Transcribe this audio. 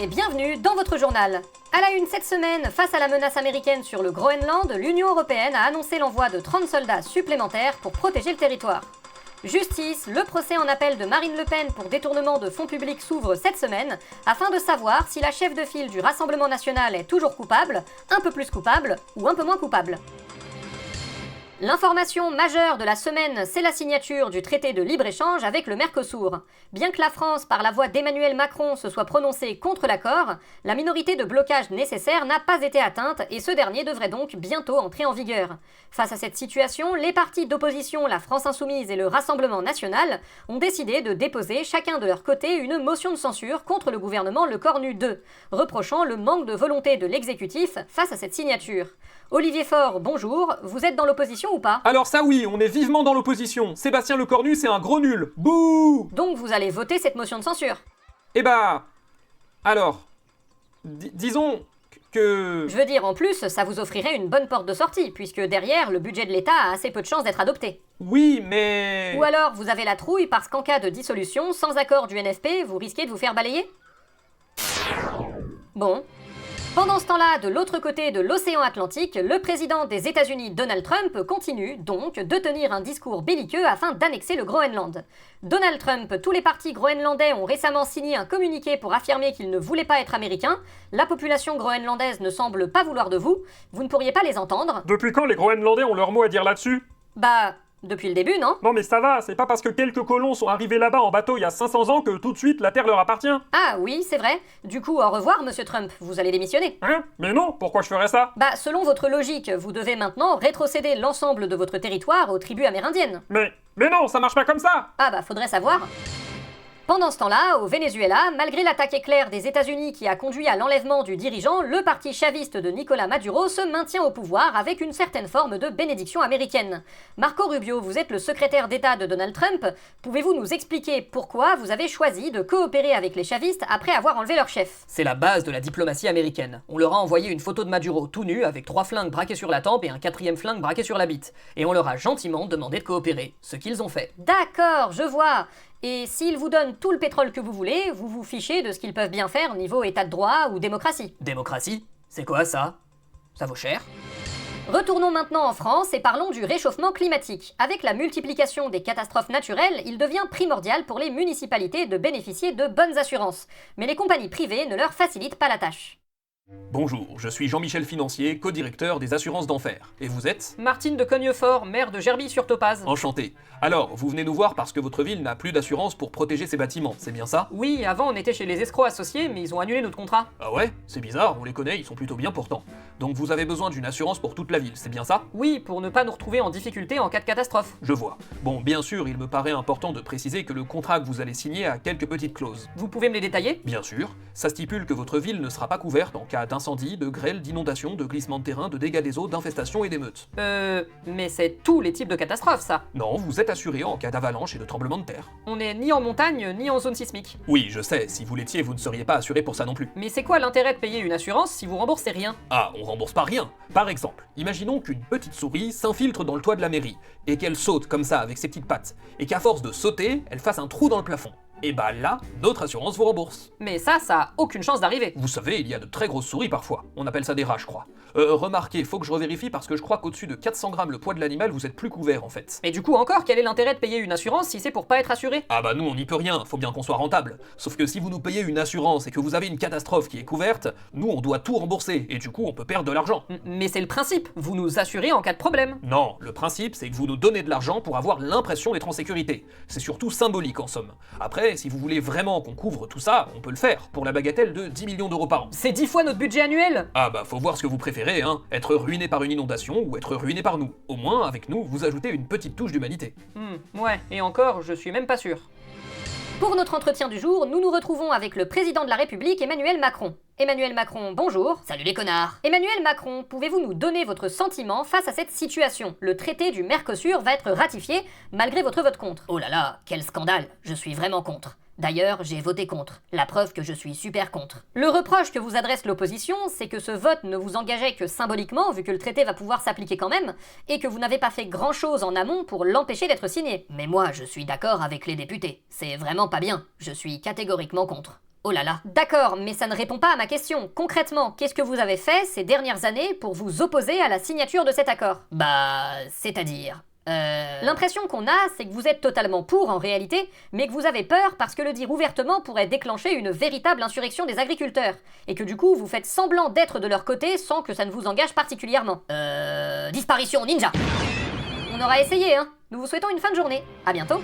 et bienvenue dans votre journal. À la une cette semaine, face à la menace américaine sur le Groenland, l'Union européenne a annoncé l'envoi de 30 soldats supplémentaires pour protéger le territoire. Justice, le procès en appel de Marine Le Pen pour détournement de fonds publics s'ouvre cette semaine, afin de savoir si la chef de file du Rassemblement national est toujours coupable, un peu plus coupable ou un peu moins coupable. L'information majeure de la semaine, c'est la signature du traité de libre-échange avec le Mercosur. Bien que la France, par la voix d'Emmanuel Macron, se soit prononcée contre l'accord, la minorité de blocage nécessaire n'a pas été atteinte et ce dernier devrait donc bientôt entrer en vigueur. Face à cette situation, les partis d'opposition, la France Insoumise et le Rassemblement national, ont décidé de déposer chacun de leur côté une motion de censure contre le gouvernement Le Cornu 2, reprochant le manque de volonté de l'exécutif face à cette signature. Olivier Faure, bonjour, vous êtes dans l'opposition ou pas? Alors ça oui, on est vivement dans l'opposition. Sébastien Lecornu, c'est un gros nul. Bouh! Donc vous allez voter cette motion de censure? Eh bah... Alors... disons que... Je veux dire, en plus, ça vous offrirait une bonne porte de sortie, puisque derrière, le budget de l'État a assez peu de chances d'être adopté. Oui, mais... Ou alors, vous avez la trouille parce qu'en cas de dissolution, sans accord du NFP, vous risquez de vous faire balayer? Bon. Pendant ce temps-là, de l'autre côté de l'océan Atlantique, le président des États-Unis, Donald Trump, continue donc de tenir un discours belliqueux afin d'annexer le Groenland. Donald Trump, tous les partis groenlandais ont récemment signé un communiqué pour affirmer qu'ils ne voulaient pas être américains. La population groenlandaise ne semble pas vouloir de vous. Vous ne pourriez pas les entendre. Depuis quand les Groenlandais ont leur mot à dire là-dessus? Bah... depuis le début, non? Non mais ça va, c'est pas parce que quelques colons sont arrivés là-bas en bateau il y a 500 ans que tout de suite la Terre leur appartient. Ah oui, c'est vrai. Du coup, au revoir, monsieur Trump, vous allez démissionner. Hein? Mais non, pourquoi je ferais ça? Bah, selon votre logique, vous devez maintenant rétrocéder l'ensemble de votre territoire aux tribus amérindiennes. Mais non, ça marche pas comme ça! Ah bah, faudrait savoir. Pendant ce temps-là, au Venezuela, malgré l'attaque éclair des États-Unis qui a conduit à l'enlèvement du dirigeant, le parti chaviste de Nicolás Maduro se maintient au pouvoir avec une certaine forme de bénédiction américaine. Marco Rubio, vous êtes le secrétaire d'État de Donald Trump. Pouvez-vous nous expliquer pourquoi vous avez choisi de coopérer avec les chavistes après avoir enlevé leur chef? C'est la base de la diplomatie américaine. On leur a envoyé une photo de Maduro tout nu avec 3 flingues braqués sur la tempe et un 4e flingue braqué sur la bite. Et on leur a gentiment demandé de coopérer, ce qu'ils ont fait. D'accord, je vois. Et s'ils vous donnent tout le pétrole que vous voulez, vous vous fichez de ce qu'ils peuvent bien faire niveau état de droit ou démocratie. Démocratie? C'est quoi ça? Ça vaut cher? Retournons maintenant en France et parlons du réchauffement climatique. Avec la multiplication des catastrophes naturelles, il devient primordial pour les municipalités de bénéficier de bonnes assurances. Mais les compagnies privées ne leur facilitent pas la tâche. Bonjour, je suis Jean-Michel Financier, co-directeur des assurances d'enfer. Et vous êtes? Martine de Cognefort, maire de Gerbille-sur-Topaz. Enchanté. Alors, vous venez nous voir parce que votre ville n'a plus d'assurance pour protéger ses bâtiments, c'est bien ça? Oui, avant on était chez les escrocs associés, mais ils ont annulé notre contrat. Ah ouais? C'est bizarre, on les connaît, ils sont plutôt bien pourtant. Donc vous avez besoin d'une assurance pour toute la ville, c'est bien ça? Oui, pour ne pas nous retrouver en difficulté en cas de catastrophe. Je vois. Bon, bien sûr, il me paraît important de préciser que le contrat que vous allez signer a quelques petites clauses. Vous pouvez me les détailler? Bien sûr, ça stipule que votre ville ne sera pas couverte en cas d'incendie, de grêle, d'inondation, de glissement de terrain, de dégâts des eaux, d'infestation et d'émeutes. Mais c'est tous les types de catastrophes, ça. Non, vous êtes assuré en cas d'avalanche et de tremblement de terre. On n'est ni en montagne, ni en zone sismique. Oui, je sais, si vous l'étiez, vous ne seriez pas assuré pour ça non plus. Mais c'est quoi l'intérêt de payer une assurance si vous remboursez rien? Ah, on rembourse pas rien. Par exemple, imaginons qu'une petite souris s'infiltre dans le toit de la mairie, et qu'elle saute comme ça avec ses petites pattes, et qu'à force de sauter, elle fasse un trou dans le plafond. Et bah là, notre assurance vous rembourse. Mais ça a aucune chance d'arriver. Vous savez, il y a de très grosses souris parfois. On appelle ça des rats, je crois. Remarquez, faut que je revérifie parce que je crois qu'au-dessus de 400 grammes le poids de l'animal, vous êtes plus couvert en fait. Mais du coup encore, quel est l'intérêt de payer une assurance si c'est pour pas être assuré? Ah bah nous on n'y peut rien, faut bien qu'on soit rentable. Sauf que si vous nous payez une assurance et que vous avez une catastrophe qui est couverte, nous on doit tout rembourser, et du coup on peut perdre de l'argent. Mais c'est le principe, vous nous assurez en cas de problème. Non, le principe c'est que vous nous donnez de l'argent pour avoir l'impression d'être en sécurité. C'est surtout symbolique en somme. Après, si vous voulez vraiment qu'on couvre tout ça, on peut le faire, pour la bagatelle de 10 millions d'euros par an. C'est 10 fois notre budget annuel! Ah bah faut voir ce que vous préférez, hein, être ruiné par une inondation ou être ruiné par nous. Au moins, avec nous, vous ajoutez une petite touche d'humanité. Ouais, et encore, je suis même pas sûr. Pour notre entretien du jour, nous nous retrouvons avec le président de la République, Emmanuel Macron. Emmanuel Macron, bonjour. Salut les connards. Emmanuel Macron, pouvez-vous nous donner votre sentiment face à cette situation? Le traité du Mercosur va être ratifié malgré votre vote contre. Oh là là, quel scandale. Je suis vraiment contre. D'ailleurs, j'ai voté contre. La preuve que je suis super contre. Le reproche que vous adresse l'opposition, c'est que ce vote ne vous engageait que symboliquement, vu que le traité va pouvoir s'appliquer quand même, et que vous n'avez pas fait grand-chose en amont pour l'empêcher d'être signé. Mais moi, je suis d'accord avec les députés. C'est vraiment pas bien. Je suis catégoriquement contre. Oh là là. D'accord, mais ça ne répond pas à ma question. Concrètement, qu'est-ce que vous avez fait ces dernières années pour vous opposer à la signature de cet accord? Bah, c'est-à-dire... L'impression qu'on a, c'est que vous êtes totalement pour en réalité, mais que vous avez peur parce que le dire ouvertement pourrait déclencher une véritable insurrection des agriculteurs, et que du coup vous faites semblant d'être de leur côté sans que ça ne vous engage particulièrement. Disparition ninja. On aura essayé, hein. Nous vous souhaitons une fin de journée. À bientôt.